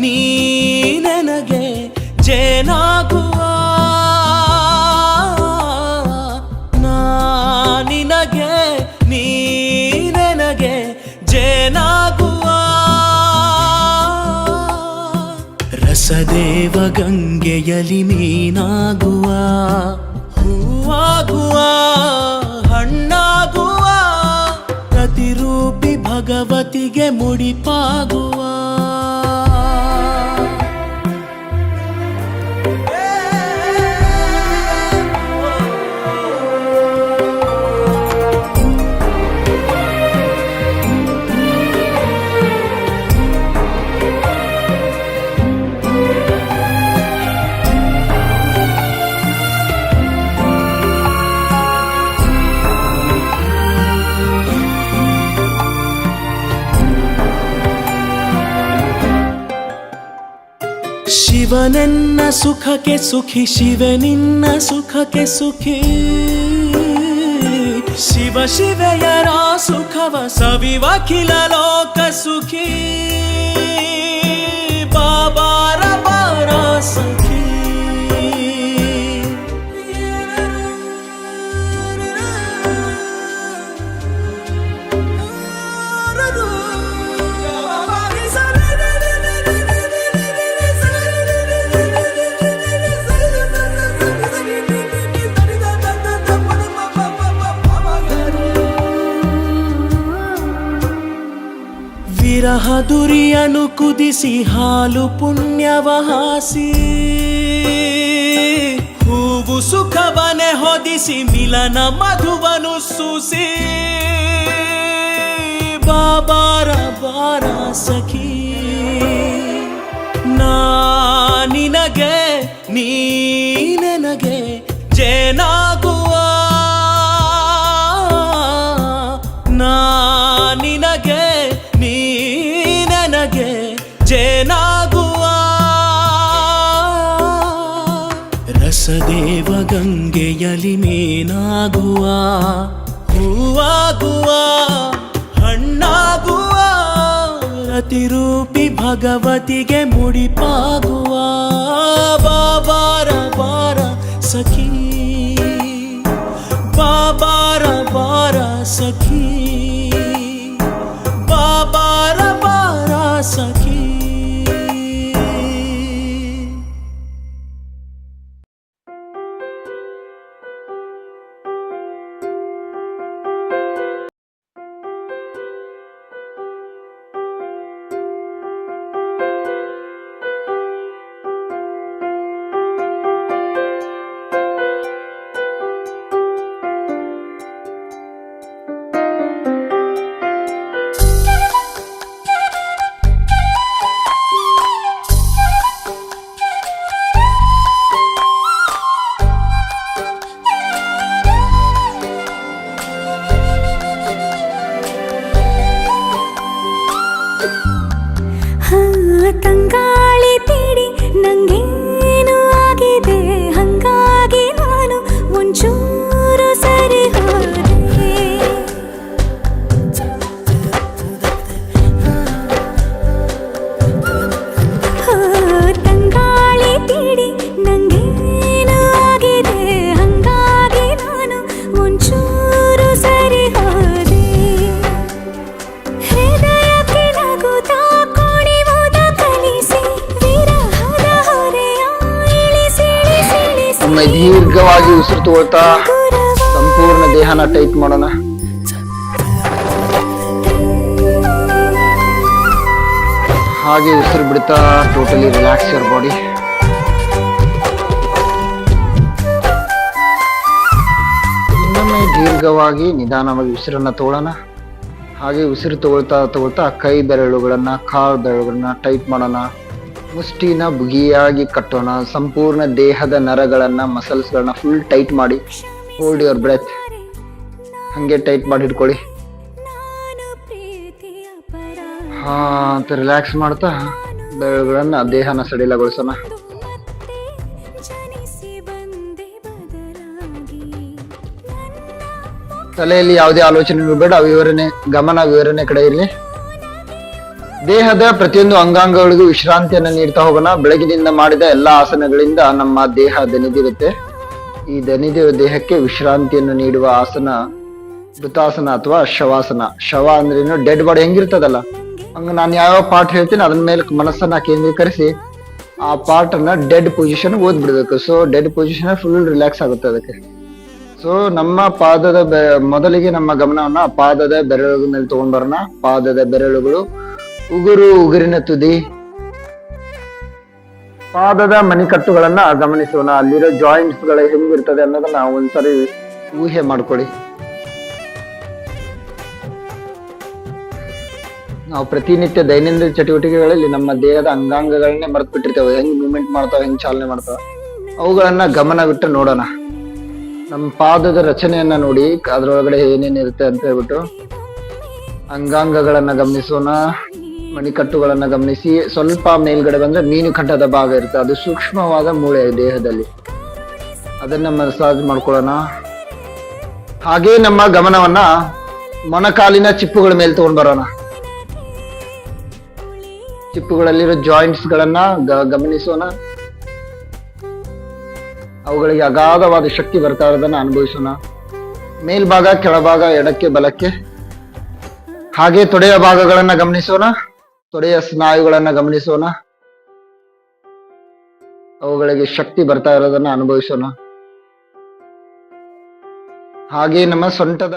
ನೀ ನನಗೆ ಜೇನಾಗುವ ನಾ ನಿನಗೆ ನೀ ನನಗೆ ಜೇನಾಗುವ ರಸದೇವ ಗಂಗೆಯಲಿ ಮೀನಾಗುವ ಹೂವಾಗುವ ಹಣ್ಣಾಗುವ ಪ್ರತಿರೂಪಿ ಭಗವತಿಗೆ ಮುಡಿಪಾಗುವ ಶಿವನೆನ್ನ ಸುಖಕ್ಕೆ ಸುಖಿ ಶಿವನಿನ್ನ ಸುಖಕ್ಕೆ ಸುಖಿ ಶಿವ ಶಿವೆಯರ ಸುಖವ ಸವಿವಖಿಲ ಲೋಕ ಸುಖಿ ಬಾಬಾರ ಬಾರ ಸಖಿ ವಿರಹ ದುರಿಯನು ಕುದಿಸಿ ಹಾಲು ಪುಣ್ಯವ ಹಾಸಿ ಹೂವು ಸುಖವನೆ ಹೊದಿಸಿ ಮಿಲನ ಮಧುವನು ಸೂಸಿ ಬಾಬಾರ ಬಾರ ಸಖಿ ನಾ ನಿನಗೆ ನೀ ನನಗೆ ಜೇನಾಗುವ ನಾ ನಿನಗೆ ನೀ ನನಗೆ ಜೇನಾಗುವ ರಸದೇವ ಗಂಗೆಯಲಿ ಮೀನಾಗುವ ಹೂವಾಗುವ ಹಣ್ಣಾಗುವ ರತಿರೂಪಿ ಭಗವತಿಗೆ ಮುಡಿಪಾಗುವ ಬಾಬಾರ ಬಾರ ಸಖಿ ಬಾಬಾರ ಬಾರ ಸಖಿ ಬಾಬಾರ ಬಾರ ಸಖಿ ತಂಗಾಳಿ ತೀಡಿ ನಂಗೇನು ಆಗಿದೆ ಹಂಗಾಗಿ ನಾನು ಒಂಚೂರು ಸರಿ ಹೋದೆ ತಂಗಾಳಿ ತೀಡಿ ನಂಗೇನು ಆಗಿದೆ ಹಂಗಾಗಿ ನಾನು ಒಂಚೂರು ಸರಿ ಹೋದೆ ಹೃದಯಕ್ಕೆ ನಗುತ್ತಾ ಒಮ್ಮೆ ದೀರ್ಘವಾಗಿ ಉಸಿರು ತಗೊಳ್ತಾ ಸಂಪೂರ್ಣ ದೇಹನ ಟೈಟ್ ಮಾಡೋಣ. ಹಾಗೆ ಉಸಿರು ಬಿಡ್ತಾ ಟೋಟಲಿ ರಿಲ್ಯಾಕ್ಸ್ ಯುವರ್ ಬಾಡಿ. ಇನ್ನೊಮ್ಮೆ ದೀರ್ಘವಾಗಿ ನಿಧಾನವಾಗಿ ಉಸಿರನ್ನ ತಗೊಳ್ಳೋಣ. ಹಾಗೆ ಉಸಿರು ತಗೊಳ್ತಾ ಕೈ ಬೆರಳುಗಳನ್ನ ಕಾಲು ಬೆರಳುಗಳನ್ನ ಟೈಟ್ ಮಾಡೋಣ. ಮುಷ್ಟಿನ ಬುಗಿಯಾಗಿ ಕಟ್ಟೋಣ. ಸಂಪೂರ್ಣ ದೇಹದ ನರಗಳನ್ನ ಮಸಲ್ಸ್ಗಳನ್ನ ಫುಲ್ ಟೈಟ್ ಮಾಡಿ ಹೋಲ್ಡ್ ಯುವರ್ ಬ್ರೆತ್. ಹಂಗೆ ಟೈಟ್ ಮಾಡಿ ಹಿಡ್ಕೊಳ್ಳಿ. ಅಂತ ರಿಲ್ಯಾಕ್ಸ್ ಮಾಡ್ತಾ ಬೆರಳುಗಳನ್ನ ದೇಹನ ಸಡಿಲಗೊಳಿಸೋಣ. ತಲೆಯಲ್ಲಿ ಯಾವುದೇ ಆಲೋಚನೆ ಬೇಡ, ಗಮನ ವಿವರಣೆ ಕಡೆ ಇರಲಿ. ದೇಹದ ಪ್ರತಿಯೊಂದು ಅಂಗಾಂಗಗಳಿಗೂ ವಿಶ್ರಾಂತಿಯನ್ನು ನೀಡ್ತಾ ಹೋಗೋಣ. ಬೆಳಗಿನಿಂದ ಮಾಡಿದ ಎಲ್ಲಾ ಆಸನಗಳಿಂದ ನಮ್ಮ ದೇಹ ದಣಿದಿರುತ್ತೆ. ಈ ದಣಿದಿರುವ ದೇಹಕ್ಕೆ ವಿಶ್ರಾಂತಿಯನ್ನು ನೀಡುವ ಆಸನ ಮೃತಾಸನ ಅಥವಾ ಶವಾಸನ. ಶವ ಅಂದ್ರೇನು, ಡೆಡ್ ಬಾಡಿ ಹೆಂಗಿರ್ತದಲ್ಲ ಹಂಗ ನಾನು ಯಾವ ಪಾರ್ಟ್ ಹೇಳ್ತೀನಿ ಅದನ್ನ ಮೇಲೆ ಮನಸ್ಸನ್ನ ಕೇಂದ್ರೀಕರಿಸಿ ಆ ಪಾರ್ಟ್ ಅನ್ನ ಡೆಡ್ ಪೊಸಿಷನ್ ಓದ್ಬಿಡ್ಬೇಕು. So dead position full relax ಆಗುತ್ತೆ ಅದಕ್ಕೆ. ಸೊ ನಮ್ಮ ಪಾದದ ಮೊದಲಿಗೆ ನಮ್ಮ ಗಮನವನ್ನ ಪಾದದ ಬೆರಳುಗಳ ಮೇಲೆ ತಗೊಂಡ್ ಬರೋಣ. ಪಾದದ ಬೆರಳುಗಳು, ಉಗುರಿನ ತುದಿ, ಪಾದದ ಮಣಿಕಟ್ಟುಗಳನ್ನ ಗಮನಿಸೋಣ. ಅಲ್ಲಿರೋ ಜಾಯಿಂಟ್ಸ್ ಗಳು ಹೆಂಗಿರ್ತದೆ ಅನ್ನೋದನ್ನ ಒಂದ್ಸರಿ ಊಹೆ ಮಾಡ್ಕೊಳ್ಳಿ. ನಾವು ಪ್ರತಿನಿತ್ಯ ದೈನಂದಿನ ಚಟುವಟಿಕೆಗಳಲ್ಲಿ ನಮ್ಮ ದೇಹದ ಅಂಗಾಂಗಗಳನ್ನೇ ಮರೆತು ಬಿಟ್ಟಿರ್ತೇವೆ. ಹೆಂಗ್ ಮೂವ್ಮೆಂಟ್ ಮಾಡ್ತಾವ, ಹೆಂಗ್ ಚಾಲನೆ ಮಾಡ್ತಾವ, ಅವುಗಳನ್ನ ಗಮನವಿಟ್ಟು ನೋಡೋಣ. ನಮ್ಮ ಪಾದದ ರಚನೆಯನ್ನ ನೋಡಿ, ಅದ್ರೊಳಗಡೆ ಏನೇನಿರುತ್ತೆ ಅಂತ ಹೇಳ್ಬಿಟ್ಟು ಅಂಗಾಂಗಗಳನ್ನ ಗಮನಿಸೋಣ. ಮಣಿಕಟ್ಟುಗಳನ್ನ ಗಮನಿಸಿ. ಸ್ವಲ್ಪ ಮೇಲ್ಗಡೆ ಬಂದ್ರೆ ಮೀನುಕಂಠದ ಭಾಗ ಇರುತ್ತೆ, ಅದು ಸೂಕ್ಷ್ಮವಾದ ಮೂಳೆ ದೇಹದಲ್ಲಿ, ಅದನ್ನ ಮಸಾಜ್ ಮಾಡ್ಕೊಳ್ಳೋಣ. ಹಾಗೆ ನಮ್ಮ ಗಮನವನ್ನ ಮೊಣಕಾಲಿನ ಚಿಪ್ಪುಗಳ ಮೇಲೆ ತಗೊಂಡ್ ಬರೋಣ. ಚಿಪ್ಪುಗಳಲ್ಲಿರೋ ಜಾಯಿಂಟ್ಸ್ ಗಳನ್ನ ಗಮನಿಸೋಣ. ಅವುಗಳಿಗೆ ಅಗಾಧವಾದ ಶಕ್ತಿ ಬರ್ತಾ ಇರೋದನ್ನ ಅನುಭವಿಸೋಣ. ಮೇಲ್ಭಾಗ, ಕೆಳಭಾಗ, ಎಡಕ್ಕೆ ಬಲಕ್ಕೆ. ಹಾಗೆ ತೊಡೆಯ ಭಾಗಗಳನ್ನ ಗಮನಿಸೋಣ. ತೊಡೆಯ ಸ್ನಾಯುಗಳನ್ನ ಗಮನಿಸೋಣ. ಅವುಗಳಿಗೆ ಶಕ್ತಿ ಬರ್ತಾ ಇರೋದನ್ನ ಅನುಭವಿಸೋಣ. ಹಾಗೆ ನಮ್ಮ ಸೊಂಟದ